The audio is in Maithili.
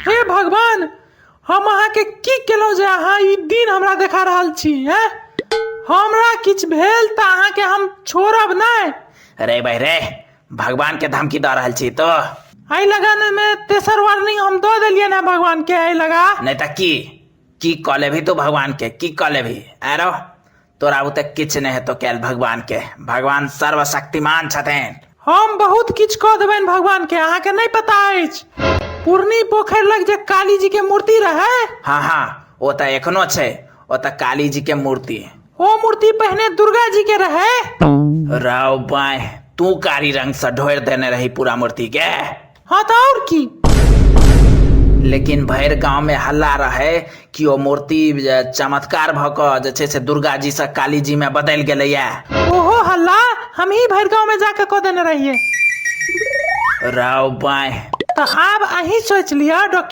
हे भगवान, हम अहाँ के की केलहुँ जे अहाँ ई दिन हमरा देखा रहल छी? हैं हमरा किछ भेल तऽ अहाँ के हम छोड़ब नहीं। रे भाई रे, भगवान के धमकी दऽ रहल छी तो? आई लगन में तेसर वार्निंग हम दो दिलिए ना भगवान के। आई लगा नहीं तो की कह लेभी तू भगवान के? की कह लेभी? आरो तोरा बुते किछ नहीं हेतो कैल भगवान के। भगवान सर्वशक्तिमान छथिन। हम बहुत किछ कह देबनि भगवान के, अहाँ के नहीं पता अछि। पूर्णी पोखर लग जे काली जी के मूर्ति रहे, हाँ वो तो एखनो छे। वो तो काली जी के मूर्ति, वो मूर्ति पहले दुर्गा जी के रहे। राव बाय, तू कारी रंग से ढोर देने रही पूरा मूर्ति के। हाँ तो और की? लेकिन भैर गांव में हल्ला रहे कि वो मूर्ति चमत्कार भक जे छे से दुर्गा जी से काली जी में बदल गेलै या। ओहो हल्ला हम ही भैर गांव में जाके कह देने रहिए। राव बाय, तो अब अही सोच लिया डॉक्टर